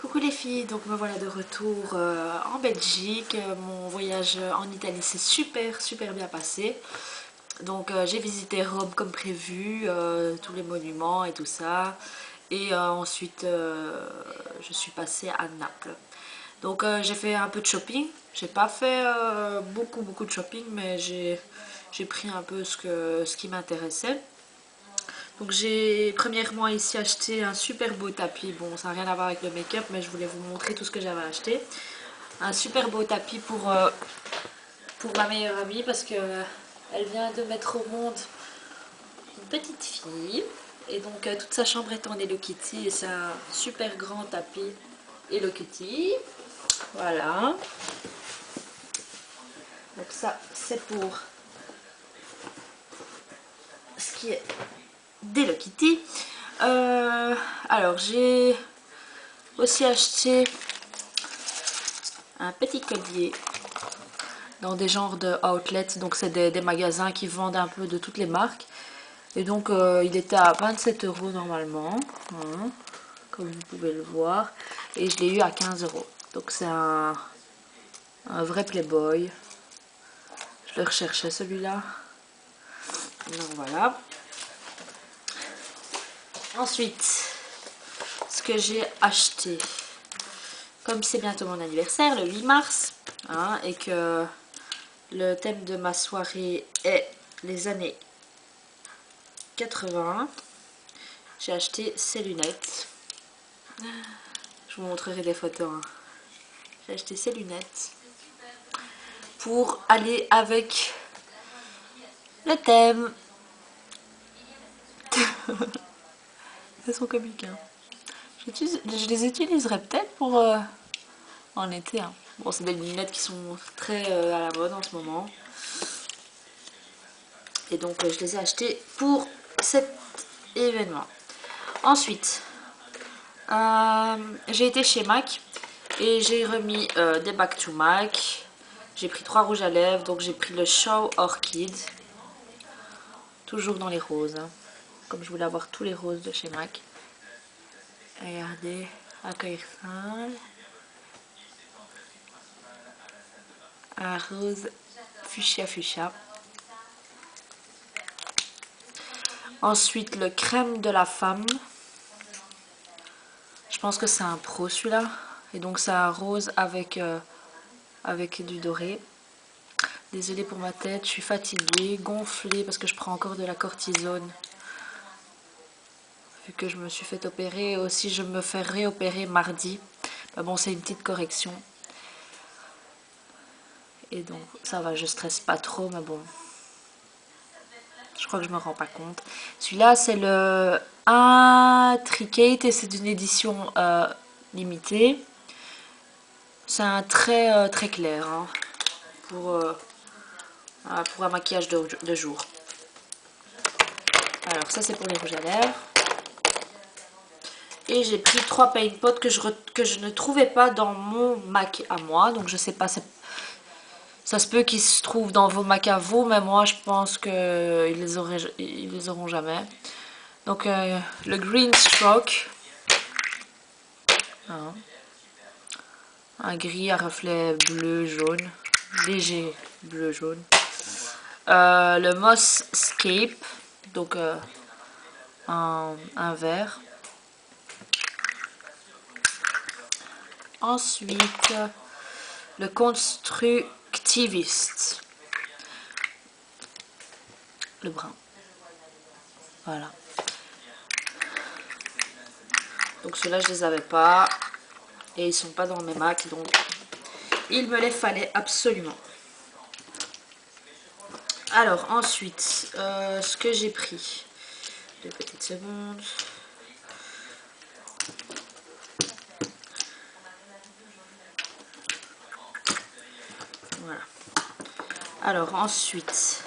Coucou les filles, donc me voilà de retour en Belgique. Mon voyage en Italie s'est super bien passé. Donc j'ai visité Rome comme prévu, tous les monuments et tout ça. Et ensuite je suis passée à Naples. Donc j'ai fait un peu de shopping. J'ai pas fait beaucoup de shopping, mais j'ai pris un peu ce qui m'intéressait. Donc j'ai premièrement ici acheté un super beau tapis. Bon, ça n'a rien à voir avec le make-up, mais je voulais vous montrer tout ce que j'avais acheté. Un super beau tapis pour ma meilleure amie parce que elle vient de mettre au monde une petite fille. Et donc toute sa chambre est en Hello Kitty et c'est un super grand tapis Hello Kitty. Voilà. Donc ça c'est pour ce qui est d'Hello Kitty. Alors j'ai aussi acheté un petit collier dans des genres de outlets, donc c'est des magasins qui vendent un peu de toutes les marques. Et donc il était à 27 € normalement, hein, comme vous pouvez le voir, et je l'ai eu à 15 €. Donc c'est un vrai Playboy. Je le recherchais celui-là. Donc voilà. Ensuite, ce que j'ai acheté, comme c'est bientôt mon anniversaire, le 8 mars, hein, et que le thème de ma soirée est les années 80, j'ai acheté ces lunettes. Je vous montrerai des photos. Hein. J'ai acheté ces lunettes pour aller avec le thème. Elles sont comiques. Hein. Je les utiliserai peut-être pour en été. Hein. Bon, c'est des lunettes qui sont très à la mode en ce moment. Et donc, je les ai achetées pour cet événement. Ensuite, j'ai été chez MAC et j'ai remis des Back to MAC. J'ai pris 3 rouges à lèvres, donc j'ai pris le Show Orchid. Toujours dans les roses, hein. Comme je voulais avoir tous les roses de chez MAC. Regardez à quoi il ressemble. Un rose fuchsia. Ensuite, le crème de la femme. Je pense que c'est un pro celui-là. Et donc c'est un rose avec du doré. Désolée pour ma tête, je suis fatiguée, gonflée parce que je prends encore de la cortisone. Vu que je me suis fait opérer, aussi je me fais réopérer mardi. Bah bon, c'est une petite correction. Et donc ça va, je stresse pas trop, mais bon. Je crois que je me rends pas compte. Celui-là, c'est le Intricate et c'est d'une édition limitée. C'est un très clair, hein, pour un maquillage de jour. Alors ça c'est pour les rouges à lèvres. Et j'ai pris 3 paint pots que je ne trouvais pas dans mon MAC à moi. Donc je sais pas, ça se peut qu'ils se trouvent dans vos MAC à vous, mais moi je pense qu'ils les auront jamais. Donc le Green Stroke. Hein. Un gris à reflet bleu-jaune. Léger bleu-jaune. Le Moss Scape. Donc un vert. Ensuite, le Constructivist. Le brun. Voilà. Donc ceux-là, je les avais pas. Et ils sont pas dans mes MAC. Donc, il me les fallait absolument. Alors, ensuite, ce que j'ai pris. 2 petites secondes. Voilà. Alors ensuite,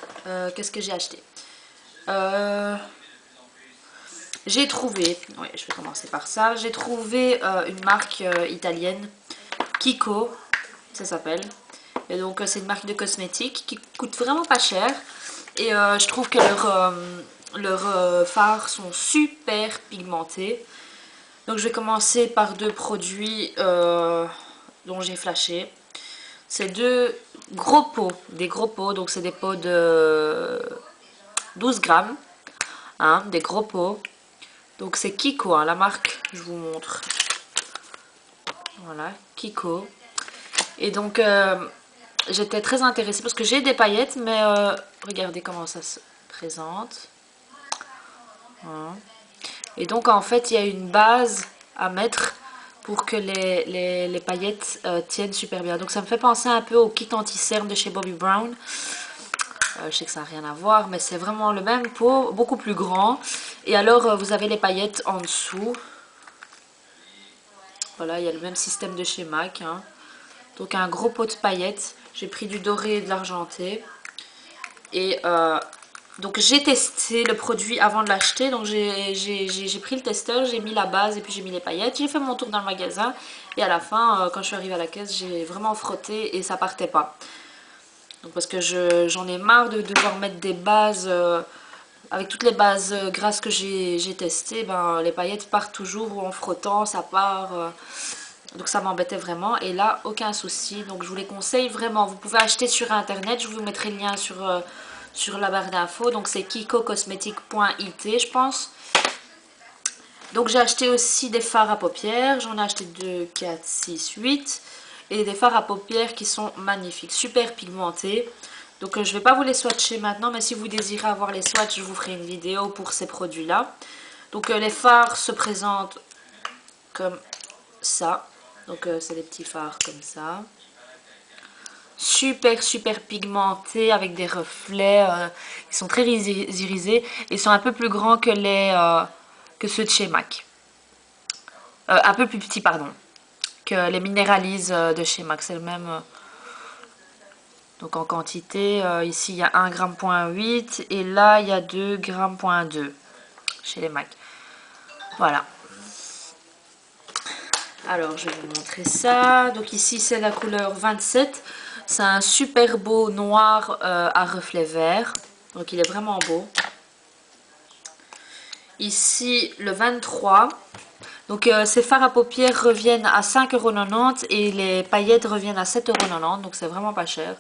qu'est-ce que j'ai acheté? J'ai trouvé, oui, je vais commencer par ça. J'ai trouvé une marque italienne, Kiko, ça s'appelle. Et donc c'est une marque de cosmétiques qui coûte vraiment pas cher. Et je trouve que leurs fards sont super pigmentés. Donc je vais commencer par deux produits dont j'ai flashé. C'est deux gros pots, des gros pots, donc c'est des pots de 12 grammes, hein, des gros pots. Donc c'est Kiko, hein, la marque, je vous montre. Voilà, Kiko. Et donc j'étais très intéressée parce que j'ai des paillettes, mais regardez comment ça se présente. Voilà. Et donc en fait il y a une base à mettre pour que les paillettes tiennent super bien. Donc ça me fait penser un peu au kit anti-cerne de chez Bobbi Brown. Je sais que ça n'a rien à voir, mais c'est vraiment le même pot, beaucoup plus grand. Et alors vous avez les paillettes en dessous. Voilà, il y a le même système de chez MAC, hein. Donc un gros pot de paillettes. J'ai pris du doré et de l'argenté. Et donc j'ai testé le produit avant de l'acheter. Donc j'ai pris le testeur, j'ai mis la base et puis j'ai mis les paillettes. J'ai fait mon tour dans le magasin. Et à la fin, quand je suis arrivée à la caisse, j'ai vraiment frotté et ça partait pas. Donc parce que j'en ai marre de devoir mettre des bases. Avec toutes les bases grasses que j'ai testées, ben, les paillettes partent toujours ou en frottant, ça part. Donc ça m'embêtait vraiment. Et là, aucun souci. Donc je vous les conseille vraiment. Vous pouvez acheter sur internet. Je vous mettrai le lien sur la barre d'infos. Donc c'est kikocosmetic.it, je pense. Donc j'ai acheté aussi des fards à paupières. J'en ai acheté 2, 4, 6, 8. Et des fards à paupières qui sont magnifiques, super pigmentés. Donc je ne vais pas vous les swatcher maintenant, mais si vous désirez avoir les swatchs, je vous ferai une vidéo pour ces produits-là. Donc les fards se présentent comme ça. Donc c'est des petits fards comme ça. Super super pigmentés avec des reflets. Ils sont très irisés. Ils sont un peu plus grands que que ceux de chez MAC. Un peu plus petits, pardon, que les Minéralise de chez MAC. C'est le même. Donc en quantité, ici il y a 1,8 g et là il y a 2,2 g chez les MAC. Voilà. Alors je vais vous montrer ça. Donc ici c'est la couleur 27. C'est un super beau noir à reflet vert. Donc il est vraiment beau. Ici le 23. Donc ces fards à paupières reviennent à 5,90 € et les paillettes reviennent à 7,90 €. Donc c'est vraiment pas cher.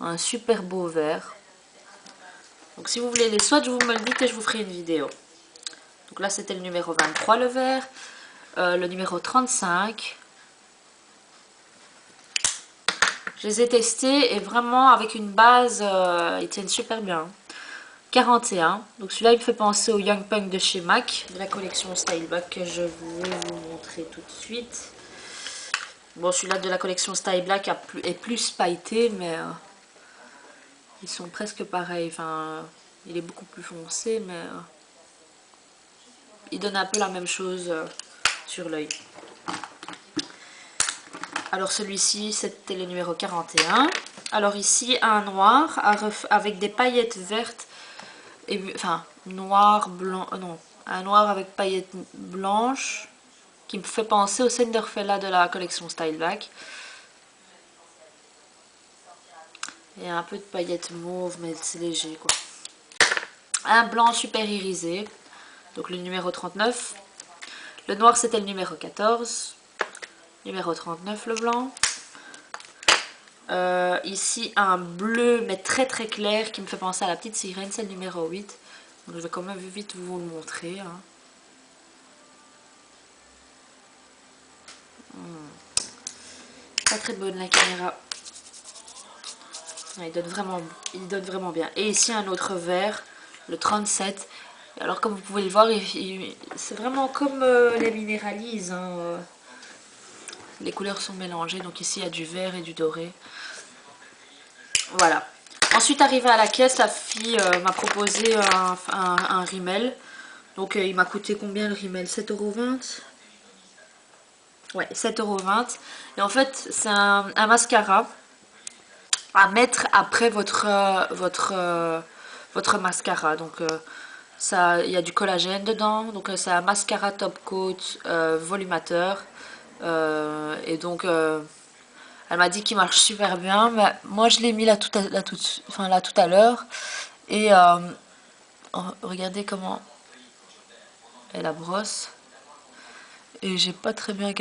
Un super beau vert. Donc si vous voulez les swatchs, vous me le dites et je vous ferai une vidéo. Donc là c'était le numéro 23 le vert. Le numéro 35. Je les ai testés et vraiment avec une base, ils tiennent super bien. 41. Donc celui-là il me fait penser au Young Punk de chez MAC, de la collection Style Black que je vais vous montrer tout de suite. Bon, celui-là de la collection Style Black est plus pailleté, mais ils sont presque pareils. Enfin, il est beaucoup plus foncé, mais il donne un peu la même chose sur l'œil. Alors celui-ci, c'était le numéro 41. Alors ici, un noir avec des paillettes vertes, et, enfin noir, blanc, non, un noir avec paillettes blanches, qui me fait penser au Cinderfella de la collection Style Black. Et un peu de paillettes mauve, mais c'est léger quoi. Un blanc super irisé, donc le numéro 39. Le noir c'était le numéro 14. Numéro 39 le blanc. Ici un bleu mais très très clair qui me fait penser à la petite sirène, c'est le numéro 8. Donc je vais quand même vite vous le montrer. Hein. Pas très bonne la caméra. Il donne vraiment bien. Et ici un autre vert, le 37. Alors comme vous pouvez le voir, c'est vraiment comme les Minéralise. Hein. Les couleurs sont mélangées, donc ici il y a du vert et du doré. Voilà. Ensuite, arrivé à la caisse, la fille m'a proposé un rímel. Donc il m'a coûté combien le rímel? 7,20 €. Ouais, 7,20 €. Et en fait, c'est un mascara à mettre après votre mascara. Donc ça, il y a du collagène dedans. Donc c'est un mascara top coat volumateur. Et donc elle m'a dit qu'il marche super bien. Mais moi je l'ai mis là tout à l'heure. Et regardez comment est la brosse. et j'ai pas très bien